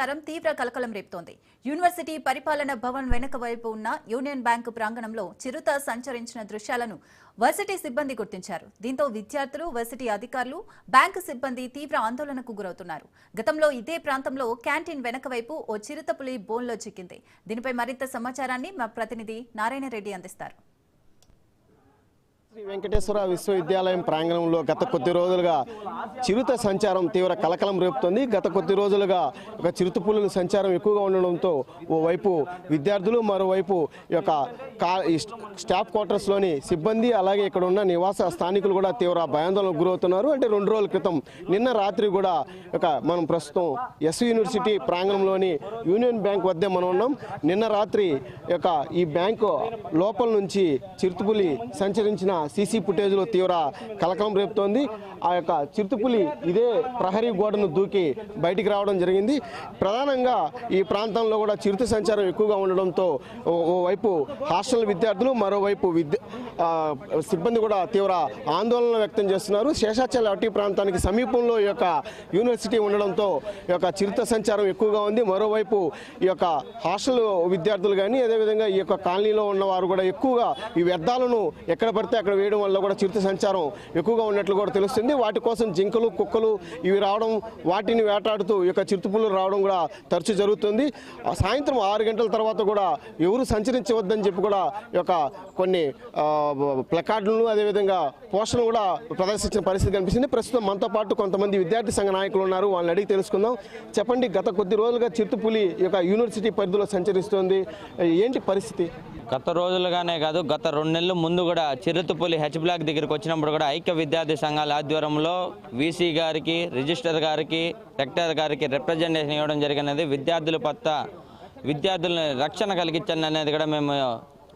సంచారం తీవ్ర కలకలం రేపుతోంది. యూనివర్సిటీ పరిపాలన భవన్ వెనుక వైపు ఉన్న యూనియన్ బ్యాంకు ప్రాంగణంలో చిరుత సంచరించిన దృశ్యాలను వర్సిటీ సిబ్బంది గుర్తించారు. దీంతో విద్యార్థులు, వర్సిటీ అధికారులు, బ్యాంకు సిబ్బంది తీవ్ర ఆందోళనకు గురవుతున్నారు. గతంలో ఇదే ప్రాంతంలో క్యాంటీన్ వెనుక వైపు ఓ చిరుతపులి బోన్లో చిక్కింది. దీనిపై మరింత సమాచారాన్ని మా ప్రతినిధి నారాయణ రెడ్డి అందిస్తారు. శ్రీ వెంకటేశ్వర విశ్వవిద్యాలయం ప్రాంగణంలో గత కొద్ది రోజులుగా చిరుత సంచారం తీవ్ర కలకలం రేపుతోంది. గత కొద్ది రోజులుగా ఒక చిరుతపులుల సంచారం ఎక్కువగా ఉండడంతో ఓవైపు విద్యార్థులు, మరోవైపు ఈ యొక్క స్టాఫ్ క్వార్టర్స్లోని సిబ్బంది, అలాగే ఇక్కడ ఉన్న నివాస స్థానికులు కూడా తీవ్ర భయాందోళనకు గురవుతున్నారు. అంటే 2 రోజుల క్రితం నిన్న రాత్రి కూడా మనం ప్రస్తుతం ఎస్వి యూనివర్సిటీ ప్రాంగణంలోని యూనియన్ బ్యాంక్ వద్ద మనం ఉన్నాం. నిన్న రాత్రి ఈ బ్యాంకు లోపల నుంచి చిరుతపులి సంచరించిన సీసీ ఫుటేజ్లో తీవ్ర కలకలం రేపుతోంది. ఆ యొక్క చిరుతపులి ఇదే ప్రహరీ గోడను దూకి బయటికి రావడం జరిగింది. ప్రధానంగా ఈ ప్రాంతంలో కూడా చిరుత సంచారం ఎక్కువగా ఉండడంతో ఓవైపు హాస్టల్ విద్యార్థులు, మరోవైపు సిబ్బంది కూడా తీవ్ర ఆందోళన వ్యక్తం చేస్తున్నారు. శేషాచల అటవీ ప్రాంతానికి సమీపంలో ఈ యొక్క యూనివర్సిటీ ఉండడంతో ఈ యొక్క చిరుత సంచారం ఎక్కువగా ఉంది. మరోవైపు ఈ యొక్క హాస్టల్ విద్యార్థులు కానీ, అదేవిధంగా ఈ యొక్క కాలనీలో ఉన్నవారు కూడా ఎక్కువగా ఈ వ్యర్థాలను ఎక్కడ పడితే అక్కడ వేయడం వల్ల కూడా చిరుత సంచారం ఎక్కువగా ఉన్నట్లు కూడా తెలుస్తుంది. వాటి కోసం జింకలు, కుక్కలు ఇవి రావడం, వాటిని వేటాడుతూ ఈ యొక్క చిరుతపులు రావడం కూడా తరచూ జరుగుతుంది. సాయంత్రం 6 గంటల తర్వాత కూడా ఎవరు సంచరించవద్దని చెప్పి కూడా ఈ యొక్క కొన్ని ప్లకార్డులను, అదేవిధంగా పోస్టర్లు కూడా ప్రదర్శించిన పరిస్థితి కనిపిస్తుంది. ప్రస్తుతం మనతో పాటు కొంతమంది విద్యార్థి సంఘ నాయకులు ఉన్నారు. వాళ్ళని అడిగి తెలుసుకుందాం. చెప్పండి, గత కొద్ది రోజులుగా చిరుతపులి ఈ యొక్క యూనివర్సిటీ పరిధిలో సంచరిస్తోంది, ఏంటి పరిస్థితి? గత రోజులుగానే కాదు, గత 2 నెలల ముందు కూడా చిరుతపులి హెచ్ బ్లాక్ దగ్గరికి వచ్చినప్పుడు కూడా ఐక్య విద్యార్థి సంఘాల ఆధ్వర్యంలో వీసీ గారికి, రిజిస్టర్ గారికి, రెక్టర్ గారికి రిప్రజెంటేషన్ ఇవ్వడం జరిగినది. విద్యార్థులను రక్షణ కలిగించండి అనేది కూడా మేము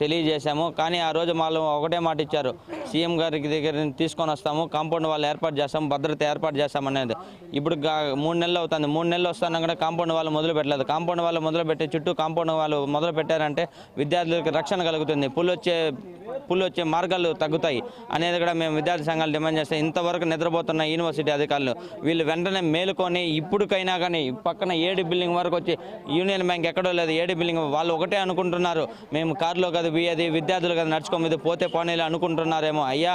తెలియజేశాము. కానీ ఆ రోజు వాళ్ళు ఒకటే మాట ఇచ్చారు, సీఎం గారికి దగ్గర తీసుకొని వస్తాము, కాంపౌండ్ వాళ్ళు ఏర్పాటు చేస్తాము, భద్రత ఏర్పాటు చేస్తామనేది. ఇప్పుడు 3 నెలలు అవుతుంది. 3 నెలలు వస్తున్నా కూడా కాంపౌండ్ వాళ్ళు మొదలు పెట్టలేదు. కాంపౌండ్ వాళ్ళు మొదలుపెట్టే చుట్టూ కాంపౌండ్ వాళ్ళు మొదలు పెట్టారంటే విద్యార్థులకు రక్షణ కలుగుతుంది, పుల్లు వచ్చే మార్గాలు తగ్గుతాయి అనేది కూడా మేము విద్యార్థి సంఘాలు డిమాండ్ చేస్తాం. ఇంతవరకు నిద్రపోతున్న యూనివర్సిటీ అధికారులు వీళ్ళు వెంటనే మేలుకొని ఇప్పటికైనా కానీ పక్కన 7 బిల్డింగ్ వరకు వచ్చి యూనియన్ బ్యాంక్ ఎక్కడో లేదు, 7 బిల్డింగ్ వాళ్ళు ఒకటే అనుకుంటున్నారు, మేము కారులో కదా అది విద్యార్థులు కదా నడుచుకోమీది పోతే పోనీలు అనుకుంటున్నారేమో. అయ్యా,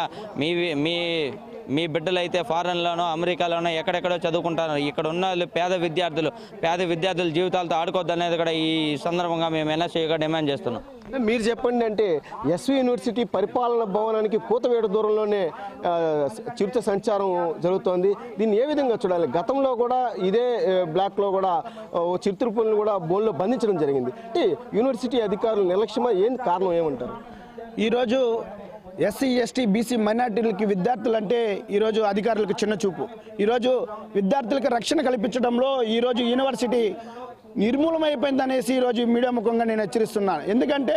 మీ బిడ్డలు అయితే ఫారెన్లోనో, అమెరికాలోనో ఎక్కడెక్కడో చదువుకుంటారు. ఇక్కడ ఉన్న పేద విద్యార్థుల జీవితాలతో ఆడుకోవద్దు అనేది కూడా ఈ సందర్భంగా మేము ఎన్ఎస్యూగా డిమాండ్ చేస్తున్నాం. మీరు చెప్పండి, అంటే ఎస్వి యూనివర్సిటీ పరిపాలన భవనానికి కూతవేడు దూరంలోనే చిరుత సంచారం జరుగుతోంది. దీన్ని ఏ విధంగా చూడాలి? గతంలో కూడా ఇదే బ్లాక్లో కూడా చిరుతపులను కూడా బోన్లో బంధించడం జరిగింది. అంటే యూనివర్సిటీ అధికారులు నిర్లక్ష్యమా, ఏం కారణం ఏమంటారు? ఈరోజు ఎస్సీ, ఎస్టీ, బీసీ మైనార్టీలకి విద్యార్థులు అంటే ఈరోజు అధికారులకు చిన్న చూపు. ఈరోజు విద్యార్థులకు రక్షణ కల్పించడంలో ఈరోజు యూనివర్సిటీ నిర్మూలమైపోయిందనేసి ఈరోజు మీడియా ముఖంగా నేను హెచ్చరిస్తున్నాను. ఎందుకంటే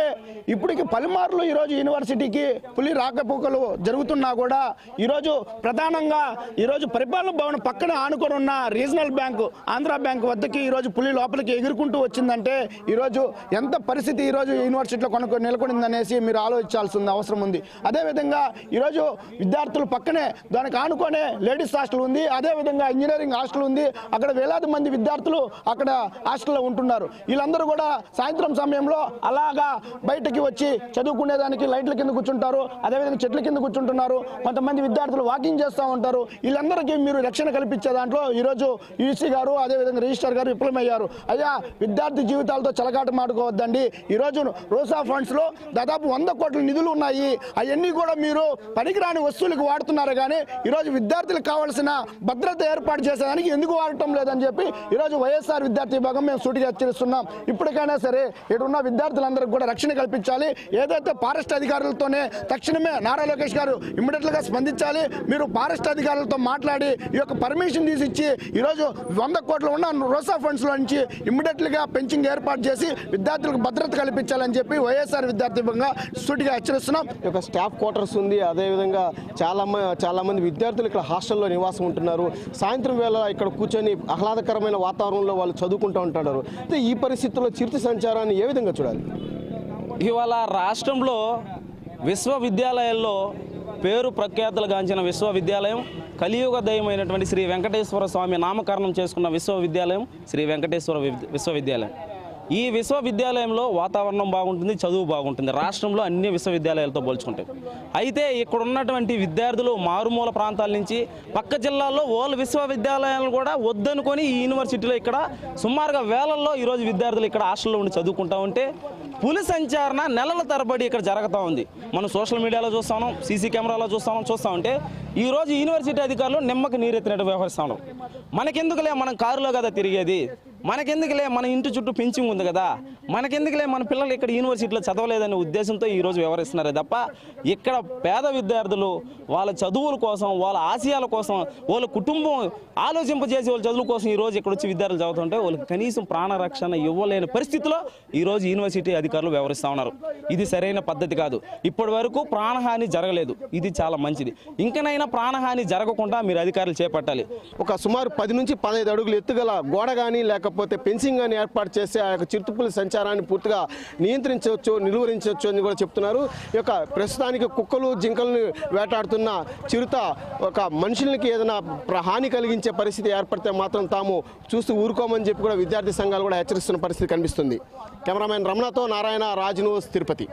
ఇప్పటికి పలుమార్లు ఈరోజు యూనివర్సిటీకి పులి రాకపోకలు జరుగుతున్నా కూడా ఈరోజు ప్రధానంగా ఈరోజు పరిపాలన భవన్ పక్కన ఆనుకొని ఉన్న రీజనల్ బ్యాంకు, ఆంధ్ర బ్యాంకు వద్దకి ఈరోజు పులి లోపలికి ఎగురుకుంటూ వచ్చిందంటే ఈరోజు ఎంత పరిస్థితి ఈరోజు యూనివర్సిటీలో నెలకొనిందనేసి మీరు ఆలోచించాల్సిన అవసరం ఉంది. అదేవిధంగా ఈరోజు విద్యార్థులు పక్కనే దానికి ఆనుకొనే లేడీస్ హాస్టల్ ఉంది, అదేవిధంగా ఇంజనీరింగ్ హాస్టల్ ఉంది. అక్కడ వేలాది మంది విద్యార్థులు అక్కడ హాస్టల్లో ఉంటున్నారు. వీళ్ళందరూ కూడా సాయంత్రం సమయంలో అలాగా బయటకి వచ్చి చదువుకునేదానికి లైట్ల కింద కూర్చుంటారు, అదేవిధంగా చెట్ల కింద కూర్చుంటున్నారు. కొంతమంది విద్యార్థులు వాకింగ్ చేస్తూ ఉంటారు. వీళ్ళందరికీ మీరు రక్షణ కల్పించే దాంట్లో ఈరోజు యూసీ గారు, అదేవిధంగా రిజిస్టర్ గారు విఫలమయ్యారు. అయ్యా, విద్యార్థి జీవితాలతో చెలగాట మాడుకోవద్దండి. ఈరోజు రోసా ఫండ్స్లో దాదాపు 100 కోట్ల నిధులు ఉన్నాయి. అవన్నీ కూడా మీరు పనికిరాని వస్తువులకు వాడుతున్నారు. కానీ ఈరోజు విద్యార్థులకు కావాల్సిన భద్రత ఏర్పాటు చేసేదానికి ఎందుకు వాడటం లేదని చెప్పి ఈరోజు వైఎస్ఆర్ విద్యార్థి విభాగం మేము సూటిగా హెచ్చరిస్తున్నాం. ఇప్పటికైనా సరే ఇటున్న విద్యార్థులందరికీ కూడా రక్షణ కల్పించాలి. ఏదైతే ఫారెస్ట్ అధికారులతోనే తక్షణమే నారా లోకేష్ గారు ఇమ్మీడియట్గా స్పందించాలి. మీరు ఫారెస్ట్ అధికారులతో మాట్లాడి ఈ యొక్క పర్మిషన్ తీసిచ్చి ఈరోజు 100 కోట్లు ఉన్న రోసా ఫండ్స్లో నుంచి ఇమ్మీడియట్గా పెంచింగ్ ఏర్పాటు చేసి విద్యార్థులకు భద్రత కల్పించాలని చెప్పి వైఎస్ఆర్ విద్యార్థి విభాగంగా సూటిగా హెచ్చరిస్తున్నాం. ఒక స్టాఫ్ క్వార్టర్స్ ఉంది, అదేవిధంగా చాలా మంది విద్యార్థులు ఇక్కడ హాస్టల్లో నివాసం ఉంటున్నారు. సాయంత్రం వేళ ఇక్కడ కూర్చొని ఆహ్లాదకరమైన వాతావరణంలో వాళ్ళు చదువుకుంటూ ఉంటారు. ఈ పరిస్థితుల్లో చిరుత సంచారాన్ని ఏ విధంగా చూడాలి? ఇవాళ రాష్ట్రంలో విశ్వవిద్యాలయాల్లో పేరు ప్రఖ్యాతులు గాంచిన విశ్వవిద్యాలయం కలియుగ దైవమైనటువంటి శ్రీ వెంకటేశ్వర స్వామి నామకరణం చేసుకున్న విశ్వవిద్యాలయం శ్రీ వెంకటేశ్వర విశ్వవిద్యాలయం. ఈ విశ్వవిద్యాలయంలో వాతావరణం బాగుంటుంది, చదువు బాగుంటుంది, రాష్ట్రంలో అన్ని విశ్వవిద్యాలయాలతో పోల్చుకుంటాయి. అయితే ఇక్కడ ఉన్నటువంటి విద్యార్థులు మారుమూల ప్రాంతాల నుంచి పక్క జిల్లాల్లో వాళ్ళ విశ్వవిద్యాలయాలను కూడా వద్దనుకొని ఈ యూనివర్సిటీలో ఇక్కడ సుమారుగా వేలల్లో ఈరోజు విద్యార్థులు ఇక్కడ హాస్టల్లో ఉండి చదువుకుంటా ఉంటే పులి సంచారణ నెలల తరబడి ఇక్కడ జరుగుతూ ఉంది. మనం సోషల్ మీడియాలో చూస్తాం, సీసీ కెమెరాలో చూస్తూ ఉంటే ఈరోజు యూనివర్సిటీ అధికారులు నిమ్మకి నీరెత్తినట్టు వ్యవహరిస్తాను. మనకెందుకులే, మనం కారులో కదా తిరిగేది, మనకెందుకులే, మన ఇంటి చుట్టూ పెంచింగ్ ఉంది కదా, మనకెందుకులే, మన పిల్లలు ఇక్కడ యూనివర్సిటీలో చదవలేదనే ఉద్దేశంతో ఈరోజు వ్యవహరిస్తున్నారే తప్ప ఇక్కడ పేద విద్యార్థులు వాళ్ళ చదువుల కోసం, వాళ్ళ ఆశయాల కోసం, వాళ్ళ కుటుంబం ఆలోచింపజేసి వాళ్ళ చదువుల కోసం ఈరోజు ఇక్కడ వచ్చి విద్యార్థులు చదువుతుంటే వాళ్ళకి కనీసం ప్రాణరక్షణ ఇవ్వలేని పరిస్థితిలో ఈరోజు యూనివర్సిటీ అధికారులు వ్యవహరిస్తూ ఉన్నారు. ఇది సరైన పద్ధతి కాదు. ఇప్పటి వరకు ప్రాణహాని జరగలేదు, ఇది చాలా మంచిది. ఇంకనైనా ప్రాణహాని జరగకుండా మీరు అధికారులు చేపట్టాలి. ఒక సుమారు 10 నుంచి 15 అడుగులు ఎత్తుగల గోడ కానీ లేకపోతే ఫెన్సింగ్ కానీ ఏర్పాటు చేస్తే ఆ యొక్క చిరుతపులి సంచారాన్ని పూర్తిగా నియంత్రించవచ్చు, నిలువరించవచ్చు అని కూడా చెప్తున్నారు. ఈ యొక్క ప్రస్తుతానికి కుక్కలు జింకలను వేటాడుతున్న చిరుత ఒక మనుషులకి ఏదైనా హాని కలిగించే పరిస్థితి ఏర్పడితే మాత్రం తాము చూస్తూ ఊరుకోమని చెప్పి కూడా విద్యార్థి సంఘాలు కూడా హెచ్చరిస్తున్న పరిస్థితి కనిపిస్తుంది. కెమెరామెన్ రమణతో నారాయణ, రాజ్ న్యూస్, తిరుపతి.